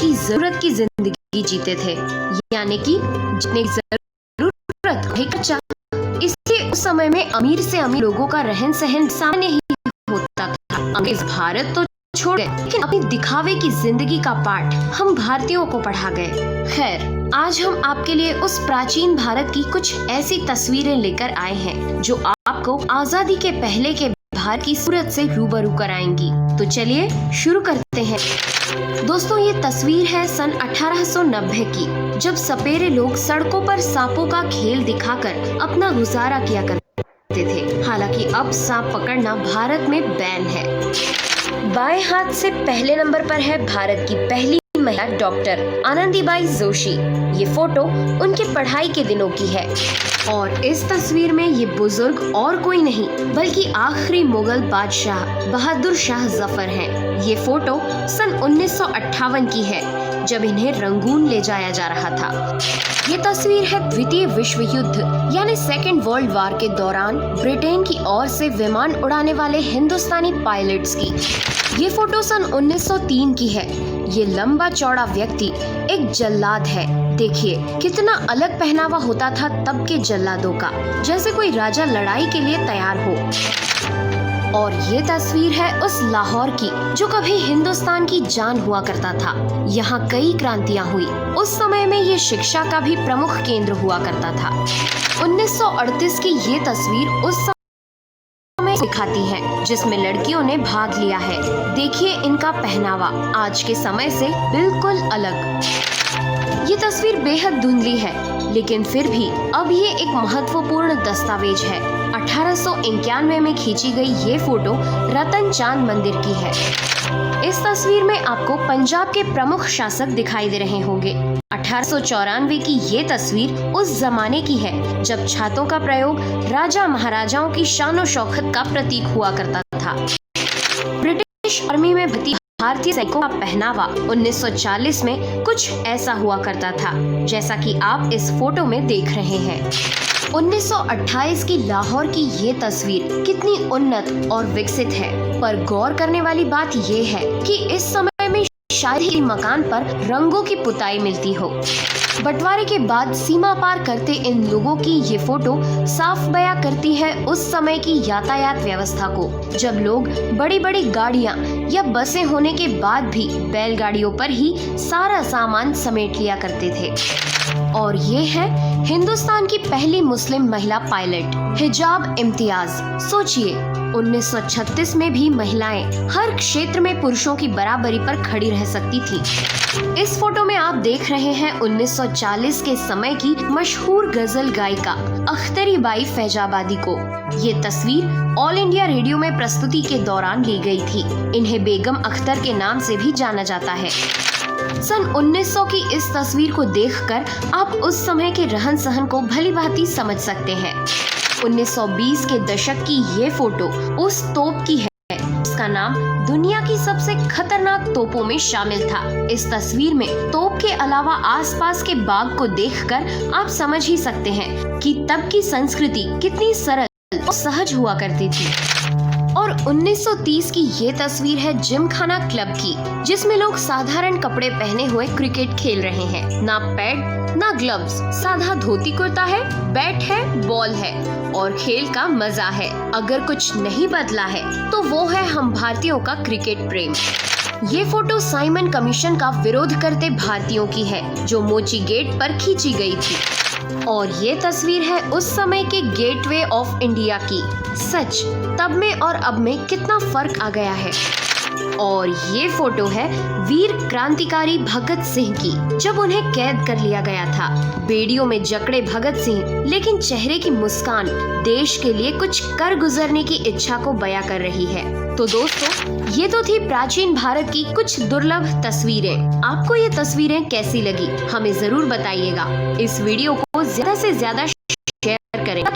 की जरूरत की जिंदगी जीते थे, यानी कि जितने की जरूरत नहीं खर्चा। इसलिए उस समय में अमीर से अमीर लोगों का रहन सहन सामान्य ही होता था। अंग्रेज भारत तो छोड़ गए, लेकिन अपनी दिखावे की जिंदगी का पाठ हम भारतीयों को पढ़ा गए। खैर, आज हम आपके लिए उस प्राचीन भारत की कुछ ऐसी तस्वीरें लेकर आए हैं जो आपको आजादी के पहले के भारत की सूरत से रूबरू कराएंगी। तो चलिए शुरू करते हैं। दोस्तों, ये तस्वीर है सन 1890 की, जब सपेरे लोग सड़कों पर सांपों का खेल दिखाकर अपना गुजारा किया करते थे। हालांकि अब सांप पकड़ना भारत में बैन है। बाएं हाथ से पहले नंबर पर है भारत की पहली महिला डॉक्टर आनंदीबाई जोशी। ये फोटो उनके पढ़ाई के दिनों की है और इस तस्वीर में ये बुजुर्ग और कोई नहीं बल्कि आखिरी मुगल बादशाह बहादुर शाह जफर हैं। ये फोटो सन 1958 की है, जब इन्हें रंगून ले जाया जा रहा था। ये तस्वीर है द्वितीय विश्व युद्ध यानी सेकेंड वर्ल्ड वॉर के दौरान ब्रिटेन की ओर से विमान उड़ाने वाले हिंदुस्तानी पायलट्स की। ये फोटो सन 1903 की है। ये लंबा चौड़ा व्यक्ति एक जल्लाद है। देखिए कितना अलग पहनावा होता था तब के जल्लादों का, जैसे कोई राजा लड़ाई के लिए तैयार हो। और ये तस्वीर है उस लाहौर की जो कभी हिंदुस्तान की जान हुआ करता था। यहाँ कई क्रांतियाँ हुई। उस समय में ये शिक्षा का भी प्रमुख केंद्र हुआ करता था। 1938 की ये तस्वीर उस दिखाती है जिसमें लड़कियों ने भाग लिया है। देखिए इनका पहनावा आज के समय से बिल्कुल अलग। ये तस्वीर बेहद धुंधली है, लेकिन फिर भी अब ये एक महत्वपूर्ण दस्तावेज है। 1891 में खींची गई ये फोटो रतन चांद मंदिर की है। इस तस्वीर में आपको पंजाब के प्रमुख शासक दिखाई दे रहे होंगे। 1894 की ये तस्वीर उस जमाने की है जब छातों का प्रयोग राजा महाराजाओं की शानो शौकत का प्रतीक हुआ करता था। ब्रिटिश आर्मी में भर्ती भारतीय सैनिकों का पहनावा 1940 में कुछ ऐसा हुआ करता था, जैसा कि आप इस फोटो में देख रहे हैं। 1928 की लाहौर की ये तस्वीर कितनी उन्नत और विकसित है, पर गौर करने वाली बात ये है कि इस समय में शायद ही मकान पर रंगों की पुताई मिलती हो। बंटवारे के बाद सीमा पार करते इन लोगों की ये फोटो साफ बयां करती है उस समय की यातायात व्यवस्था को, जब लोग बड़ी बड़ी गाड़ियां या बसें होने के बाद भी बैलगाड़ियों पर ही सारा सामान समेट लिया करते थे। और ये है हिंदुस्तान की पहली मुस्लिम महिला पायलट, हिजाब इम्तियाज। सोचिए 1936 में भी महिलाएं हर क्षेत्र में पुरुषों की बराबरी पर खड़ी रह सकती थी। इस फोटो में आप देख रहे हैं 1940 के समय की मशहूर गजल गायिका अख्तरी बाई फैजाबादी को। ये तस्वीर ऑल इंडिया रेडियो में प्रस्तुति के दौरान ली गई थी। इन्हें बेगम अख्तर के नाम से भी जाना जाता है। सन 1900 की इस तस्वीर को देखकर आप उस समय के रहन सहन को भली भांति समझ सकते हैं। 1920 के दशक की ये फोटो उस तोप की है जिसका नाम दुनिया की सबसे खतरनाक तोपों में शामिल था। इस तस्वीर में तोप के अलावा आसपास के बाग को देखकर आप समझ ही सकते हैं कि तब की संस्कृति कितनी सरल और सहज हुआ करती थी। और 1930 की ये तस्वीर है जिमखाना क्लब की, जिसमें लोग साधारण कपड़े पहने हुए क्रिकेट खेल रहे हैं। ना पैड ना ग्लव्स, साधा धोती कुर्ता है, बैट है, बॉल है और खेल का मजा है। अगर कुछ नहीं बदला है तो वो है हम भारतीयों का क्रिकेट प्रेम। ये फोटो साइमन कमीशन का विरोध करते भारतीयों की है जो मोची गेट पर खींची गई थी। और ये तस्वीर है उस समय के गेटवे ऑफ इंडिया की। सच, तब में और अब में कितना फर्क आ गया है। और ये फोटो है वीर क्रांतिकारी भगत सिंह की, जब उन्हें कैद कर लिया गया था। बेड़ियों में जकड़े भगत सिंह, लेकिन चेहरे की मुस्कान देश के लिए कुछ कर गुजरने की इच्छा को बयां कर रही है। तो दोस्तों, ये तो थी प्राचीन भारत की कुछ दुर्लभ तस्वीरें। आपको ये तस्वीरें कैसी लगी हमें जरूर बताइएगा। इस वीडियो को ज्यादा से ज्यादा शेयर करें।